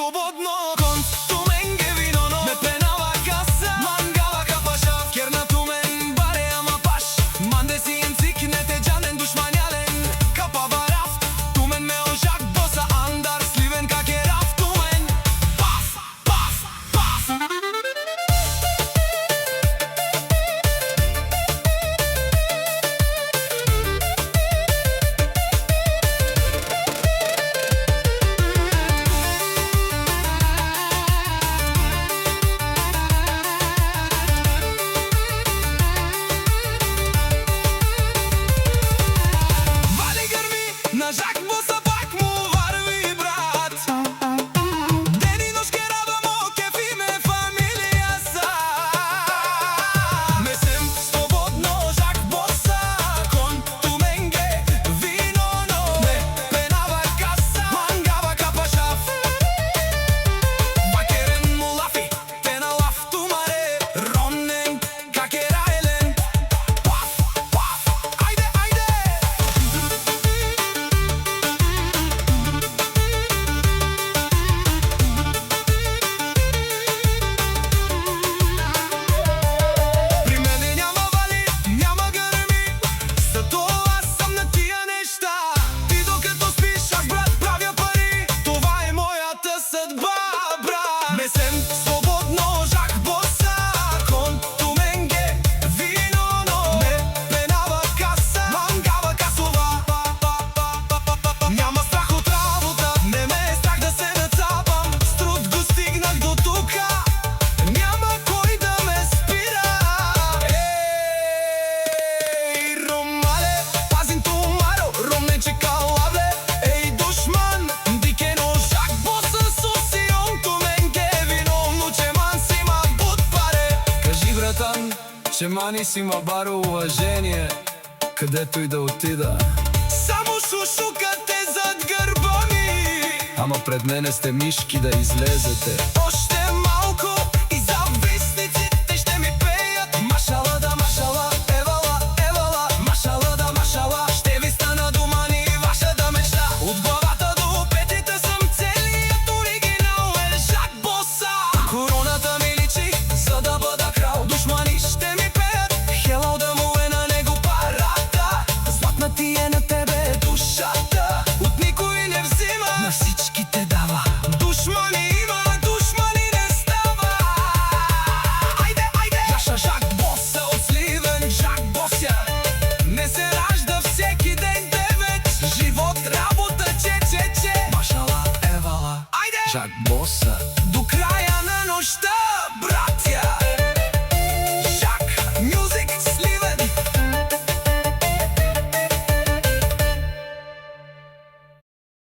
свободно. Кон тумен ге виноно, ме пенава каса, мангава капашав. Керна тумен баре ама паш, манде си енцик не те джанен душманялен. Капа барав, тумен ме ожак боса андар, сливен как е рав тумен. Паф, паф, паф. На Жак Боса пак му варви брат. Ден и нош ке радомо, кефи ме фамилија са. Ме сем слободно Жак Боса, кон тумен ге виноно, ме пенава каса, мангава капашав. Вакерен му лафи, пена лаф тумаре, ронен как е раелен. Паф, паф, ајде, ајде. При мене няма вали, няма грми, затова съм на тия неща. Ти докато спиш, аз брат правя пари, това е моята съдба, брат. Месем свободно Жак Боса, кон тумен ге виноно, ме пенава каса, мангава касова. Няма страх от работа, не ме е страх да се нацапам, с труд го стигнах до тука, няма кой да ме спира. Ей, Ромале, пазин тумаро, ромнече калабле. Ей, душман, дикено Жак Боса, сусион тумен ге виновно, че ман си ма бут паре. Кажи братан, че мани си ма баро уважение, където и да отида. Само шушукате зад гърба ми, ама пред мене сте мишки да излезете. Още малко и завистниците ще ми пеят машала да машала, евала, евала, машала да машала. Ще ви стана думани вашата мечта. От главата до петите съм целият оригинал е Жак Боса. Короната ми личи, за да бъда крал. Душмани ще ми пеят, хелал да му е на него парата. Златна ти е на тебе душата, от никой не взима, на всички те дава. Душмани има, душмани не става. Айде, айде! Наша Жак Боса от Сливен, Жак Бося. Не се ражда всеки ден девет. Живот, работа, че. Машала, евала, айде! Жак Боса.